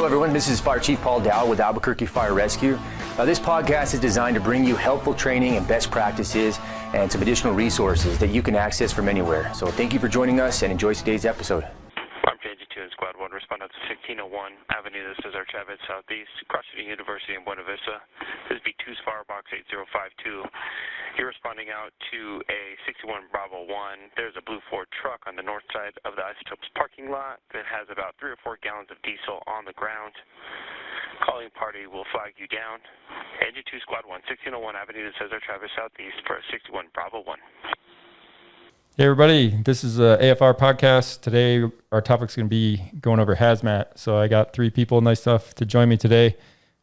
Hello everyone, this is Fire Chief Paul Dow with Albuquerque Fire Rescue. This podcast is designed to bring you helpful training and best practices and some additional resources that you can access from anywhere. So thank you for joining us and enjoy today's episode. I'm JG2 in Squad 1, respondent to 1601 Avenue, this is our Chavez Southeast, across from the University in Buena Vista. This is B2's Firebox 8052. You're responding out to a 61 Bravo 1. There's a blue Ford truck on the north side of the Isotopes parking lot that has about 3 or 4 gallons of diesel on the ground. Calling party will flag you down. Engine 2 Squad 1, 1601 Avenue, this is our Chavez Southeast for a 61 Bravo 1. Hey everybody, this is AFR podcast. Today our topic's going to be going over hazmat. So I got 3 people, nice stuff, to join me today.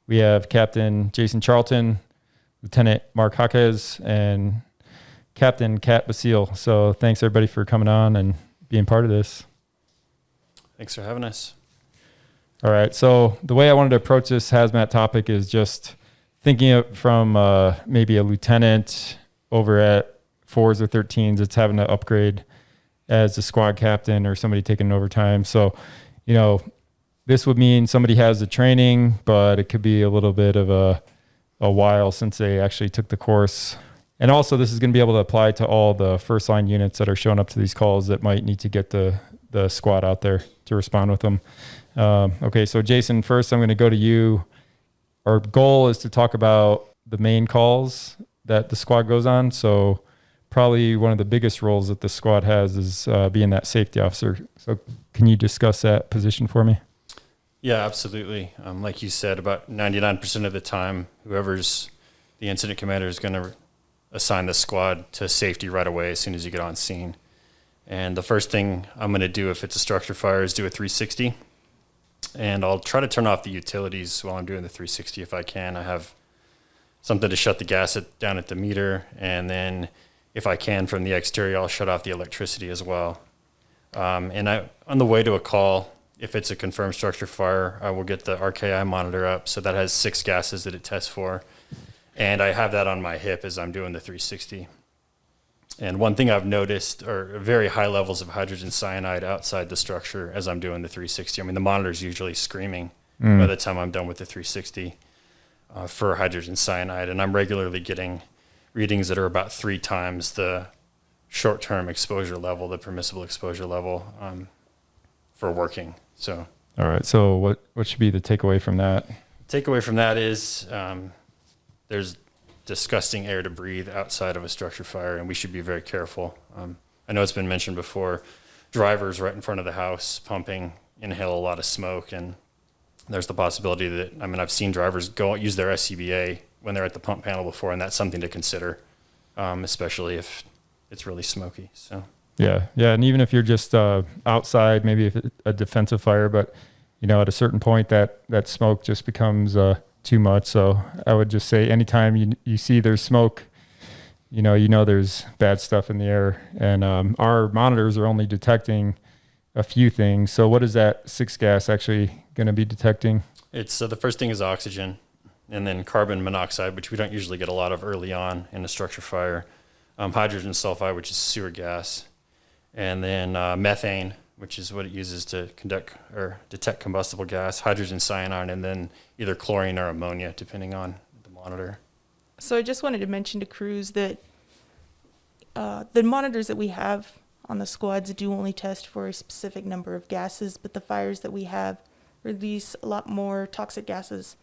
We have Captain Jason Charlton, Lieutenant Mark Jaquez, and Captain Capt Basile. So thanks everybody for coming on and being part of this. Thanks for having us. All right, so the way I wanted to approach this hazmat topic is just thinking it from maybe a lieutenant over at 4s or 13s that's having to upgrade as a squad captain or somebody taking overtime. So, you know, this would mean somebody has the training, but it could be a little bit of a while since they actually took the course. And also this is going to be able to apply to all the first line units that are showing up to these calls that might need to get the squad out there to respond with them. Okay, so Jason, first I'm going to go to you. Our goal is to talk about the main calls that the squad goes on. So probably one of the biggest roles that the squad has is being that safety officer. So can you discuss that position for me? Yeah, absolutely. Like you said, about 99% of the time, whoever's the incident commander is going to assign the squad to safety right away as soon as you get on scene. And the first thing I'm going to do if it's a structure fire is do a 360. And I'll try to turn off the utilities while I'm doing the 360 if I can. I have something to shut the gas down at the meter. And then if I can from the exterior, I'll shut off the electricity as well. And on the way to a call, if it's a confirmed structure fire, I will get the RKI monitor up. So that has 6 gases that it tests for. And I have that on my hip as I'm doing the 360. And one thing I've noticed are very high levels of hydrogen cyanide outside the structure as I'm doing the 360. I mean, the monitor's usually screaming by the time I'm done with the 360 for hydrogen cyanide. And I'm regularly getting readings that are about 3 times the short-term exposure level, the permissible exposure level for working. So, all right. So what should be the takeaway from that? Takeaway from that is there's disgusting air to breathe outside of a structure fire, and we should be very careful. I know it's been mentioned before, drivers right in front of the house pumping inhale a lot of smoke, and there's the possibility that, I mean, I've seen drivers go use their SCBA when they're at the pump panel before, and that's something to consider, especially if it's really smoky. So. Yeah. And even if you're just outside, maybe if it's a defensive fire, but you know, at a certain point that smoke just becomes too much. So I would just say anytime you see there's smoke, you know there's bad stuff in the air. And our monitors are only detecting a few things. So what is that 6 gas actually going to be detecting? It's the first thing is oxygen, and then carbon monoxide, which we don't usually get a lot of early on in a structure fire. Hydrogen sulfide, which is sewer gas, and then methane, which is what it uses to conduct or detect combustible gas, hydrogen cyanide, and then either chlorine or ammonia, depending on the monitor. So I just wanted to mention to crews that the monitors that we have on the squads do only test for a specific number of gases, but the fires that we have release a lot more toxic gases.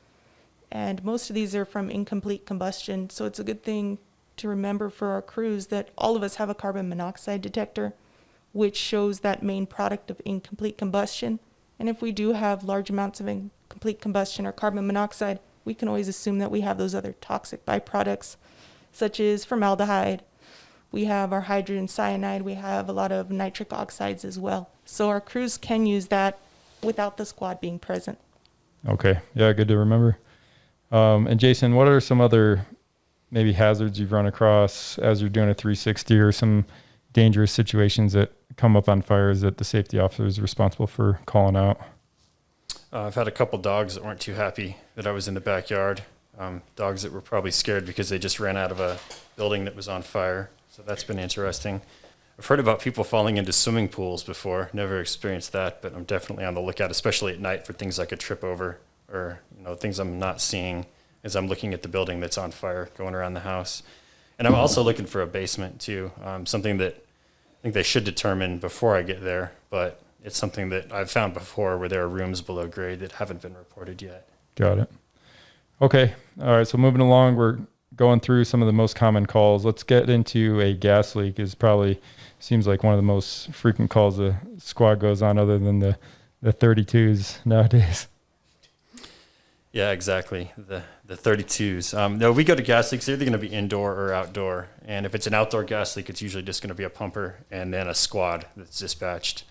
And most of these are from incomplete combustion. So it's a good thing to remember for our crews that all of us have a carbon monoxide detector, which shows that main product of incomplete combustion. And if we do have large amounts of incomplete combustion or carbon monoxide, we can always assume that we have those other toxic byproducts, such as formaldehyde. We have our hydrogen cyanide. We have a lot of nitric oxides as well. So our crews can use that without the squad being present. Okay. Yeah, good to remember. And Jason, what are some other maybe hazards you've run across as you're doing a 360 or some dangerous situations that come up on fires that the safety officer is responsible for calling out? I've had a couple dogs that weren't too happy that I was in the backyard. Dogs that were probably scared because they just ran out of a building that was on fire. So that's been interesting. I've heard about people falling into swimming pools before. Never experienced that, but I'm definitely on the lookout, especially at night, for things I could trip over or, things I'm not seeing as I'm looking at the building that's on fire going around the house. And I'm also looking for a basement too, something that I think they should determine before I get there, but it's something that I've found before where there are rooms below grade that haven't been reported yet. Got it. Okay. All right. So moving along, we're going through some of the most common calls. Let's get into a gas leak. Is probably seems like one of the most frequent calls the squad goes on, other than the 32s nowadays. Yeah, exactly. The 32s. No, we go to gas leaks. They're either going to be indoor or outdoor. And if it's an outdoor gas leak, it's usually just going to be a pumper and then a squad that's dispatched.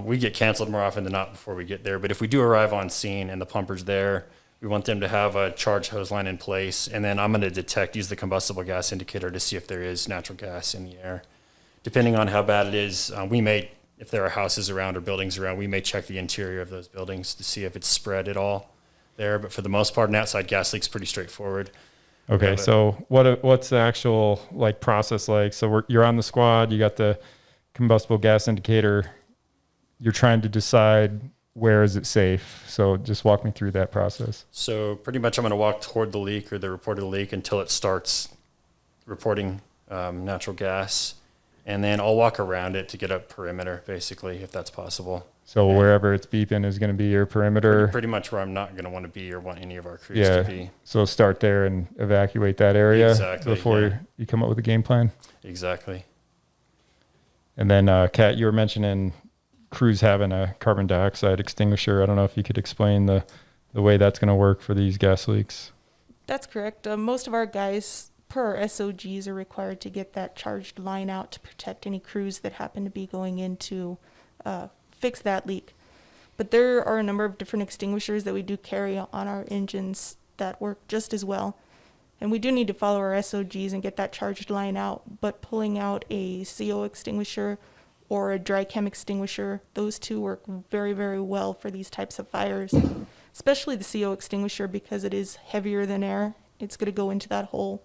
We get canceled more often than not before we get there. But if we do arrive on scene and the pumper's there, we want them to have a charge hose line in place. And then I'm going to use the combustible gas indicator to see if there is natural gas in the air. Depending on how bad it is, if there are houses around or buildings around, we may check the interior of those buildings to see if it's spread at all there. But for the most part, an outside gas leak's pretty straightforward. Okay, so what's the actual process like? So you're on the squad, you got the combustible gas indicator, you're trying to decide where is it safe. So just walk me through that process. So pretty much I'm going to walk toward the leak or the reported leak until it starts reporting natural gas. And then I'll walk around it to get a perimeter, basically, if that's possible. So wherever it's beeping is going to be your perimeter? Pretty much where I'm not going to want to be or want any of our crews to be. So start there and evacuate that area before you come up with a game plan? Exactly. And then, Kat, you were mentioning crews having a carbon dioxide extinguisher. I don't know if you could explain the way that's going to work for these gas leaks. That's correct. Most of our guys, per our SOGs, are required to get that charged line out to protect any crews that happen to be going in to fix that leak. But there are a number of different extinguishers that we do carry on our engines that work just as well. And we do need to follow our SOGs and get that charged line out. But pulling out a CO extinguisher or a dry chem extinguisher, those two work very, very well for these types of fires, especially the CO extinguisher because it is heavier than air. It's going to go into that hole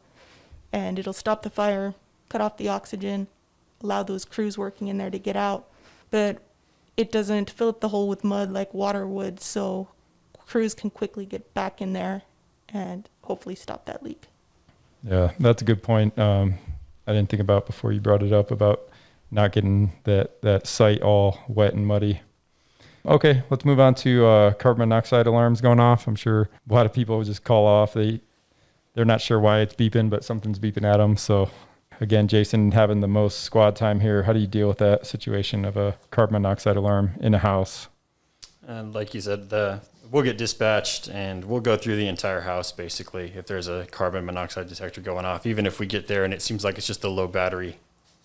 and it'll stop the fire, cut off the oxygen, allow those crews working in there to get out. But it doesn't fill up the hole with mud like water would, so crews can quickly get back in there and hopefully stop that leak. Yeah, that's a good point. I didn't think about before you brought it up about not getting that site all wet and muddy. Okay, let's move on to carbon monoxide alarms going off. I'm sure a lot of people would just call off. They're not sure why it's beeping, but something's beeping at them. So again, Jason, having the most squad time here, how do you deal with that situation of a carbon monoxide alarm in a house? And like you said, we'll get dispatched and we'll go through the entire house basically if there's a carbon monoxide detector going off. Even if we get there and it seems like it's just a low battery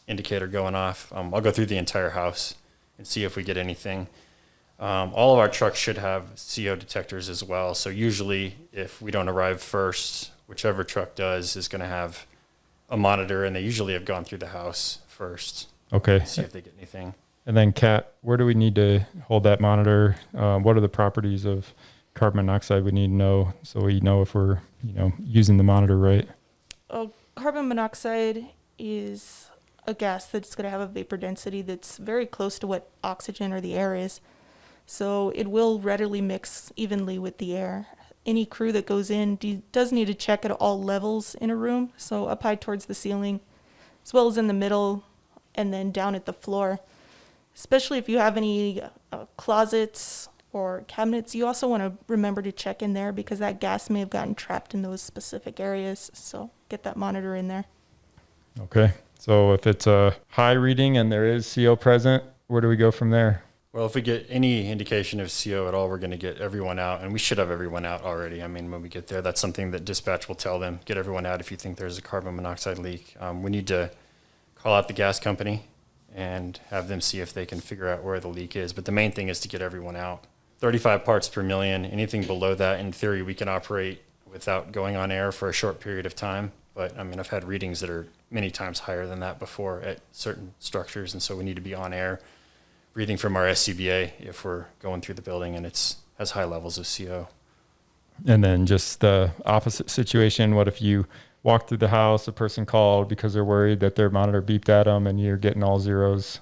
indicator going off, I'll go through the entire house and see if we get anything. All of our trucks should have CO detectors as well. So usually if we don't arrive first, whichever truck does is going to have a monitor, and they usually have gone through the house first. Okay. To see if they get anything. And then, Kat, where do we need to hold that monitor? What are the properties of carbon monoxide we need to know so we know if we're using the monitor right? Carbon monoxide is a gas that's going to have a vapor density that's very close to what oxygen or the air is. So it will readily mix evenly with the air. Any crew that goes in does need to check at all levels in a room, so up high towards the ceiling, as well as in the middle, and then down at the floor. Especially if you have any closets or cabinets, you also want to remember to check in there because that gas may have gotten trapped in those specific areas, so get that monitor in there. Okay, so if it's a high reading and there is CO present, where do we go from there? Well, if we get any indication of CO at all, we're going to get everyone out, and we should have everyone out already. I mean, when we get there, that's something that dispatch will tell them. Get everyone out if you think there's a carbon monoxide leak. We need to call out the gas company and have them see if they can figure out where the leak is. But the main thing is to get everyone out. 35 parts per million. Anything below that, in theory, we can operate without going on air for a short period of time. But, I mean, I've had readings that are many times higher than that before at certain structures, and so we need to be on air breathing from our SCBA if we're going through the building and has high levels of CO. And then just the opposite situation, what if you walk through the house, a person called because they're worried that their monitor beeped at them and you're getting all zeros?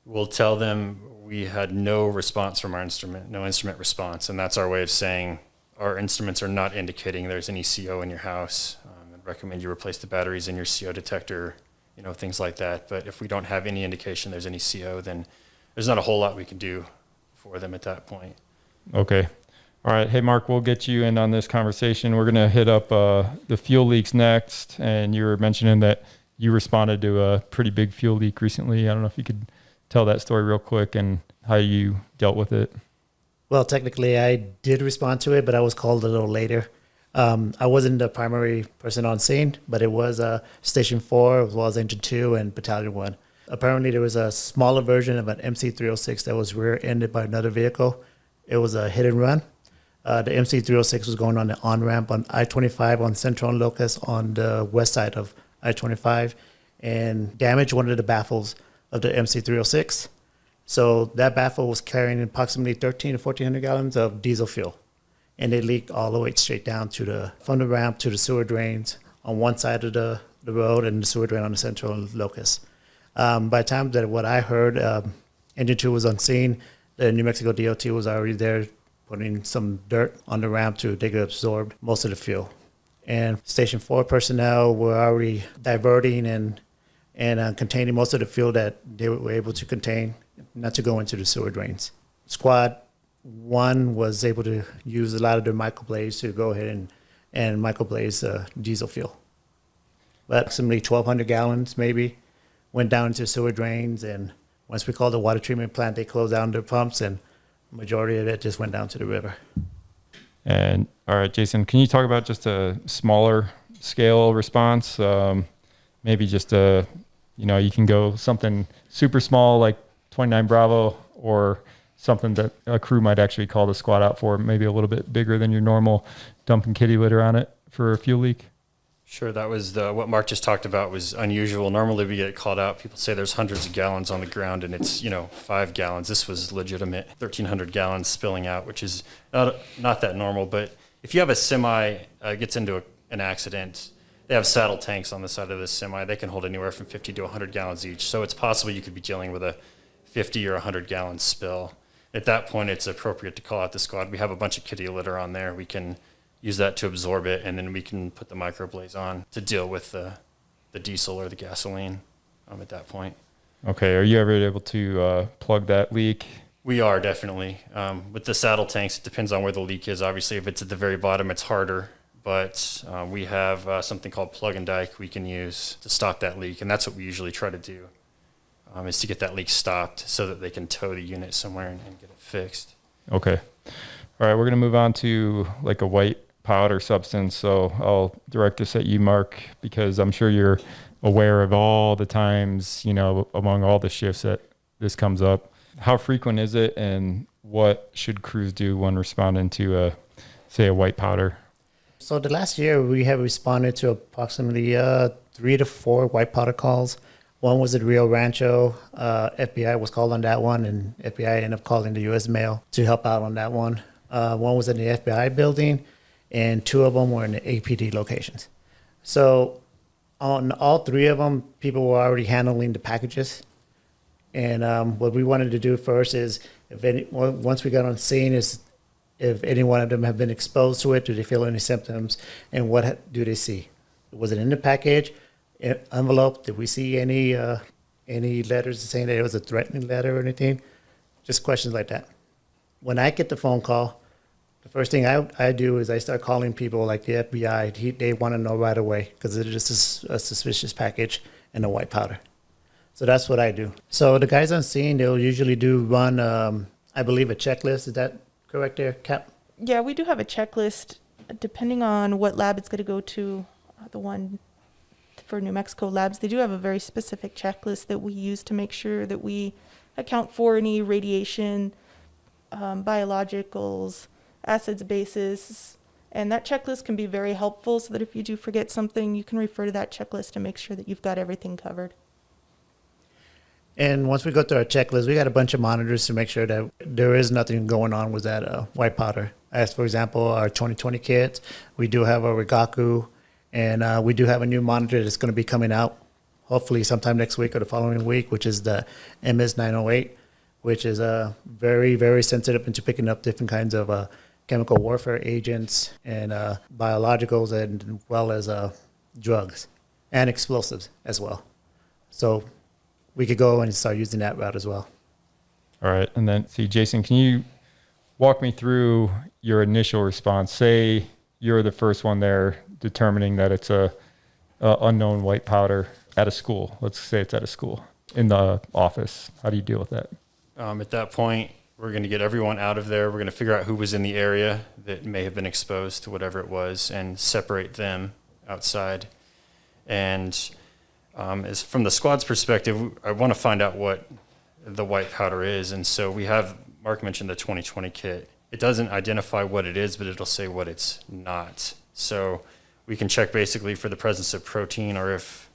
We'll tell them we had no response from our instrument, no instrument response. And that's our way of saying our instruments are not indicating there's any CO in your house. I'd recommend you replace the batteries in your CO detector, things like that. But if we don't have any indication there's any CO, then there's not a whole lot we can do for them at that point. Okay. All right. Hey, Mark, we'll get you in on this conversation. We're going to hit up the fuel leaks next. And you were mentioning that you responded to a pretty big fuel leak recently. I don't know if you could tell that story real quick and how you dealt with it. Well, technically, I did respond to it, but I was called a little later. I wasn't the primary person on scene, but it was Station 4, as well as Engine 2 and Battalion 1. Apparently, there was a smaller version of an MC306 that was rear-ended by another vehicle. It was a hit and run. The MC306 was going on the on-ramp on I-25 on Central and Locust on the west side of I-25 and damaged one of the baffles of the MC306. So that baffle was carrying approximately 1,300 to 1,400 gallons of diesel fuel. And it leaked all the way straight down from the ramp to the sewer drains on one side of the road and the sewer drain on the Central and Locust. By the time that what I heard, Engine 2 was on scene, the New Mexico DOT was already there putting some dirt on the ramp they could absorb most of the fuel. And Station 4 personnel were already diverting and containing most of the fuel that they were able to contain, not to go into the sewer drains. Squad 1 was able to use a lot of their microblaze to go ahead and microblaze diesel fuel. But approximately 1,200 gallons maybe went down into sewer drains, and once we called the water treatment plant, they closed down their pumps, and the majority of it just went down to the river. And all right, Jason, can you talk about just a smaller scale response? Maybe just you can go something super small like 29 Bravo, or something that a crew might actually call the squad out for, maybe a little bit bigger than your normal, dumping kitty litter on it for a fuel leak. Sure, that was what Mark just talked about was unusual. Normally we get called out. People say there's hundreds of gallons on the ground and it's, 5 gallons. This was legitimate, 1,300 gallons spilling out, which is not that normal. But if you have a semi gets into an accident, they have saddle tanks on the side of this semi. They can hold anywhere from 50 to 100 gallons each. So it's possible you could be dealing with a 50 or 100 gallon spill. At that point, it's appropriate to call out the squad. We have a bunch of kitty litter on there. We can use that to absorb it, and then we can put the microblaze on to deal with the diesel or the gasoline at that point. Okay, are you ever able to plug that leak? We are, definitely. With the saddle tanks, it depends on where the leak is. Obviously, if it's at the very bottom, it's harder. But we have something called plug and dike we can use to stop that leak, and that's what we usually try to do, is to get that leak stopped so that they can tow the unit somewhere and get it fixed. Okay. All right, we're going to move on to like a white powder substance. So I'll direct this at you, Mark, because I'm sure you're aware of all the times, among all the shifts that this comes up. How frequent is it, and what should crews do when responding to a white powder? So the last year we have responded to approximately 3 to 4 white powder calls. One was at Rio Rancho. FBI was called on that one, and FBI ended up calling the U.S. Mail to help out on that one. One was in the FBI building, and 2 of them were in the APD locations. So on all 3 of them, people were already handling the packages. And what we wanted to do first is, once we got on scene, is if any one of them have been exposed to it, do they feel any symptoms, and what do they see? Was it in the package, envelope? Did we see any letters saying that it was a threatening letter or anything? Just questions like that. When I get the phone call, the first thing I do is I start calling people like the FBI. They want to know right away because it is a suspicious package and a white powder. So that's what I do. So the guys on scene, they'll usually run, I believe, a checklist. Is that correct there, Cap? Yeah, we do have a checklist depending on what lab it's going to go to. The one for New Mexico labs, they do have a very specific checklist that we use to make sure that we account for any radiation, biologicals, acids, bases, and that checklist can be very helpful so that if you do forget something, you can refer to that checklist to make sure that you've got everything covered. And once we go through our checklist, we got a bunch of monitors to make sure that there is nothing going on with that white powder. As, for example, our 2020 kits, we do have a Rigaku And we do have a new monitor that's going to be coming out hopefully sometime next week or the following week, which is the MS-908, which is very, very sensitive into picking up different kinds of chemical warfare agents and biologicals, and as well as drugs and explosives as well. So we could go and start using that route as well. All right. And then, see, Jason, can you walk me through your initial response? Say you're the first one there determining that it's a unknown white powder at a school. Let's say it's at a school in the office. How do you deal with that? At that point, we're going to get everyone out of there. We're going to figure out who was in the area that may have been exposed to whatever it was and separate them outside. And as from the squad's perspective, I want to find out what the white powder is. And so we have, Mark mentioned the 2020 kit. It doesn't identify what it is, but it'll say what it's not. So we can check basically for the presence of protein or if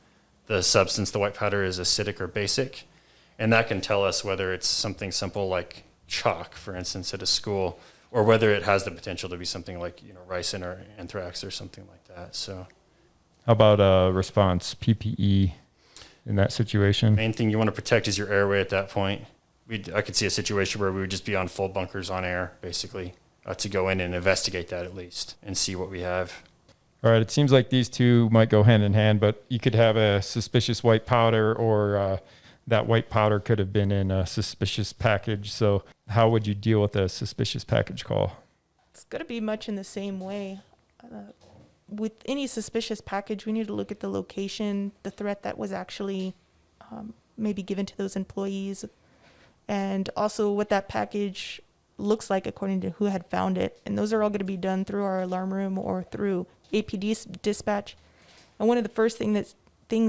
the substance, the white powder, is acidic or basic. And that can tell us whether it's something simple like chalk, for instance, at a school, or whether it has the potential to be something like, ricin or anthrax or something like that. So how about response, PPE in that situation? Main thing you want to protect is your airway at that point. I could see a situation where we would just be on full bunkers on air, basically, to go in and investigate that at least and see what we have. All right. It seems like these two might go hand in hand, but you could have a suspicious white powder, or that white powder could have been in a suspicious package. So how would you deal with a suspicious package call? It's going to be much in the same way. With any suspicious package, we need to look at the location, the threat that was actually maybe given to those employees, and also what that package looks like according to who had found it. And those are all going to be done through our alarm room or through APD dispatch. And one of the first things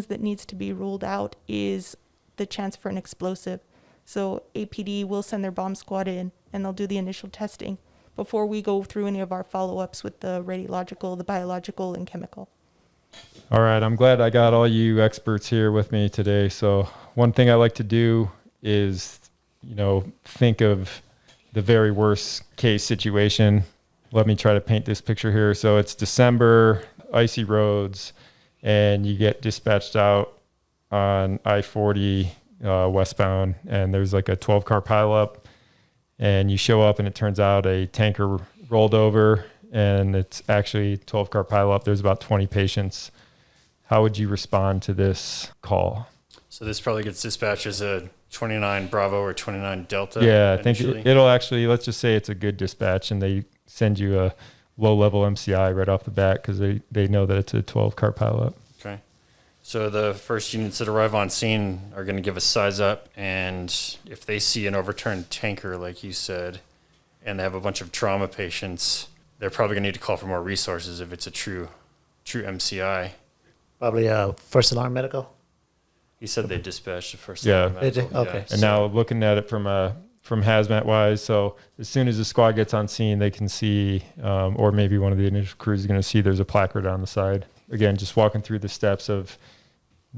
that needs to be ruled out is the chance for an explosive. So APD will send their bomb squad in, and they'll do the initial testing before we go through any of our follow-ups with the radiological, the biological, and chemical. All right. I'm glad I got all you experts here with me today. So one thing I like to do is, think of the very worst case situation. Let me try to paint this picture here. So it's December, icy roads, and you get dispatched out on I-40 westbound, and there's like a 12-car pileup, and you show up, and it turns out a tanker rolled over, and it's actually a 12-car pileup. There's about 20 patients. How would you respond to this call? So this probably gets dispatched as a 29 Bravo or 29 Delta. Yeah, I think initially. it'll actually, let's just say it's a good dispatch, and they send you a low-level MCI right off the bat because they know that it's a 12-car pileup. Okay. So the first units that arrive on scene are going to give a size up, and if they see an overturned tanker, like you said, and they have a bunch of trauma patients, they're probably going to need to call for more resources if it's a true MCI. Probably first alarm medical. He said they dispatched the first. Yeah. alarm medical. Did they? Okay. And now looking at it from hazmat wise, so as soon as the squad gets on scene, they can see, or maybe one of the initial crews is going to see there's a placard on the side. Again, just walking through the steps of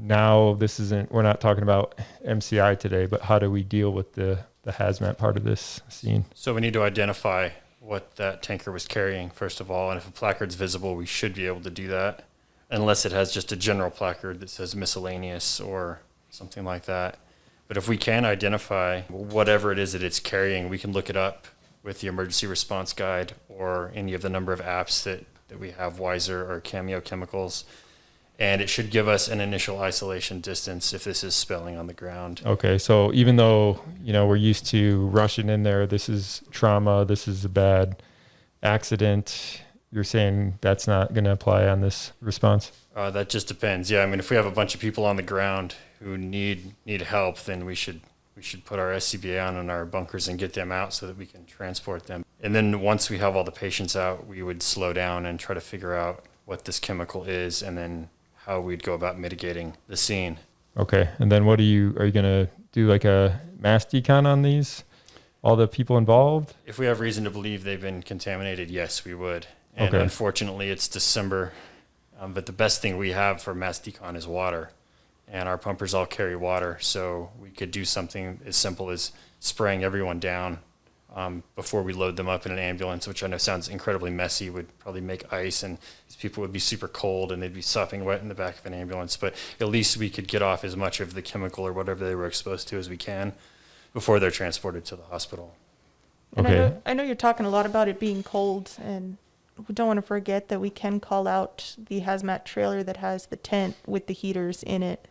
now we're not talking about MCI today, but how do we deal with the hazmat part of this scene? So we need to identify what that tanker was carrying, first of all, and if a placard's visible, we should be able to do that, unless it has just a general placard that says miscellaneous or something like that. But if we can identify whatever it is that it's carrying, we can look it up with the emergency response guide or any of the number of apps that we have, Wiser or Cameo Chemicals, and it should give us an initial isolation distance if this is spilling on the ground. Okay, so even though we're used to rushing in there, this is trauma, this is a bad accident, you're saying that's not going to apply on this response? That just depends. Yeah, I mean, if we have a bunch of people on the ground who need help, then we should put our SCBA on our bunkers and get them out so that we can transport them. And then once we have all the patients out, we would slow down and try to figure out what this chemical is and then how we'd go about mitigating the scene. Okay, and then are you going to do like a mass decon on these, all the people involved? If we have reason to believe they've been contaminated, yes, we would. And Okay. Unfortunately, it's December, but the best thing we have for mass decon is water. And our pumpers all carry water, so we could do something as simple as spraying everyone down before we load them up in an ambulance, which I know sounds incredibly messy, would probably make ice, and these people would be super cold and they'd be sopping wet in the back of an ambulance. But at least we could get off as much of the chemical or whatever they were exposed to as we can before they're transported to the hospital. And Okay. I know you're talking a lot about it being cold, and we don't want to forget that we can call out the hazmat trailer that has the tent with the heaters in it.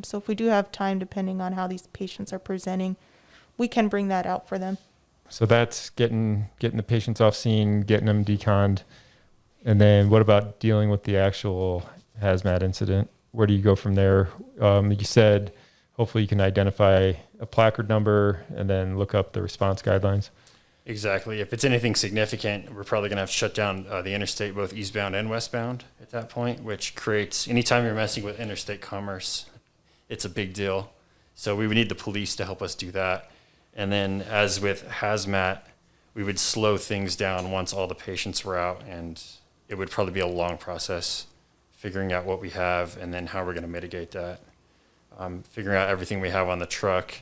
So if we do have time, depending on how these patients are presenting, we can bring that out for them. So that's getting the patients off scene, getting them deconned. And then what about dealing with the actual hazmat incident? Where do you go from there? You said hopefully you can identify a placard number and then look up the response guidelines. Exactly. If it's anything significant, we're probably going to have to shut down the interstate, both eastbound and westbound at that point, which creates, anytime you're messing with interstate commerce, it's a big deal. So we would need the police to help us do that. And then as with hazmat, we would slow things down once all the patients were out, and it would probably be a long process figuring out what we have and then how we're going to mitigate that. Figuring out everything we have on the truck,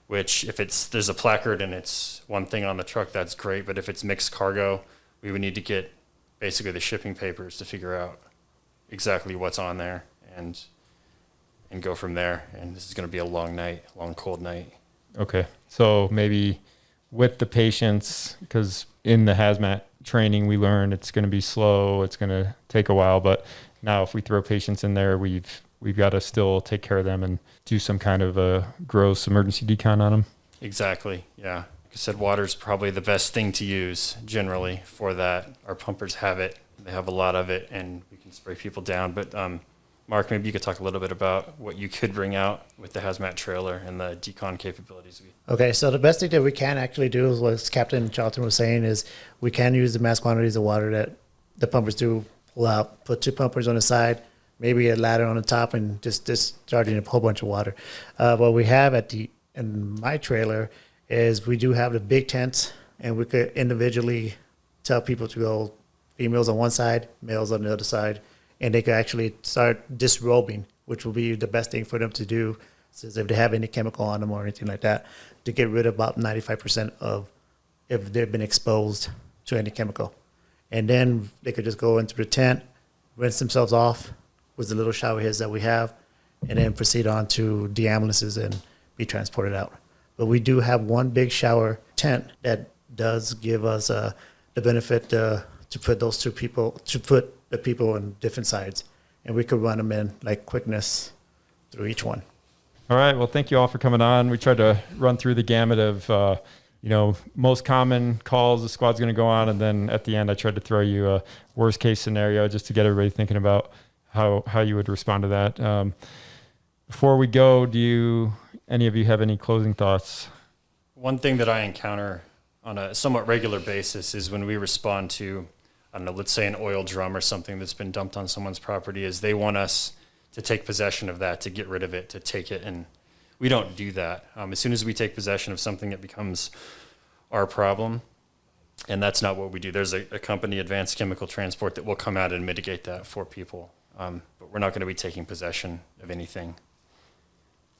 which if there's a placard and it's one thing on the truck, that's great. But if it's mixed cargo, we would need to get basically the shipping papers to figure out exactly what's on there and go from there. And this is going to be a long night, long, cold night. Okay. So maybe with the patients, because in the hazmat training, we learned it's going to be slow. It's going to take a while. But now if we throw patients in there, we've got to still take care of them and do some kind of a gross emergency decon on them. Exactly. Yeah. Like I said, water's probably the best thing to use generally for that. Our pumpers have it. They have a lot of it, and we can spray people down. But Mark, maybe you could talk a little bit about what you could bring out with the hazmat trailer and the decon capabilities. Okay, so the best thing that we can actually do is what Captain Charlton was saying is we can use the mass quantities of water that the pumpers do pull out, put 2 pumpers on the side, maybe a ladder on the top, and just discharging a whole bunch of water. What we have in my trailer is we do have the big tents, and we could individually tell people to go females on one side, males on the other side, and they could actually start disrobing, which will be the best thing for them to do, since if they have any chemical on them or anything like that, to get rid of about 95% of if they've been exposed to any chemical. And then they could just go into the tent, rinse themselves off with the little shower heads that we have, and then proceed on to the ambulances and be transported out. But we do have one big shower tent that does give us the benefit to put those 2 people, to put the people on different sides, and we could run them in like quickness through each one. All right. Well, thank you all for coming on. We tried to run through the gamut of, most common calls the squad's going to go on. And then at the end, I tried to throw you a worst case scenario just to get everybody thinking about how you would respond to that. Before we go, do any of you have any closing thoughts? One thing that I encounter on a somewhat regular basis is when we respond to, I don't know, let's say an oil drum or something that's been dumped on someone's property, is they want us to take possession of that, to get rid of it, to take it. And we don't do that. As soon as we take possession of something, it becomes our problem. And that's not what we do. There's a company, Advanced Chemical Transport, that will come out and mitigate that for people. But we're not going to be taking possession of anything.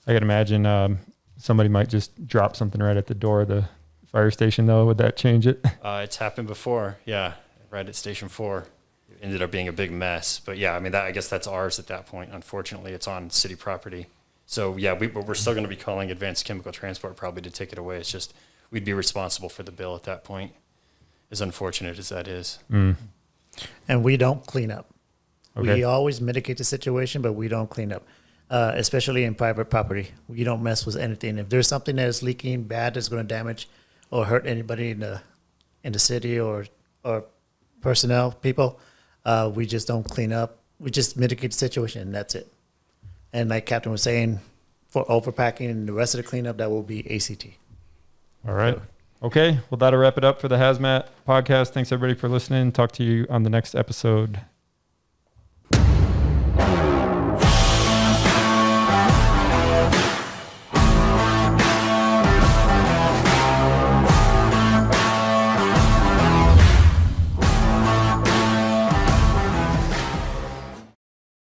I can imagine somebody might just drop something right at the door of the fire station, though. Would that change it? It's happened before, yeah, right at Station 4. It ended up being a big mess. But, yeah, I mean, I guess that's ours at that point. Unfortunately, it's on city property. So, yeah, we're still going to be calling Advanced Chemical Transport probably to take it away. It's just we'd be responsible for the bill at that point, as unfortunate as that is. Mm. And we don't clean up. Okay. We always mitigate the situation, but we don't clean up, especially in private property. We don't mess with anything. If there's something that is leaking bad that's going to damage or hurt anybody in the city or personnel, people, we just don't clean up. We just mitigate the situation, and that's it. And like Captain was saying, for overpacking and the rest of the cleanup, that will be ACT. All right. Okay. Well, that'll wrap it up for the Hazmat podcast. Thanks, everybody, for listening. Talk to you on the next episode.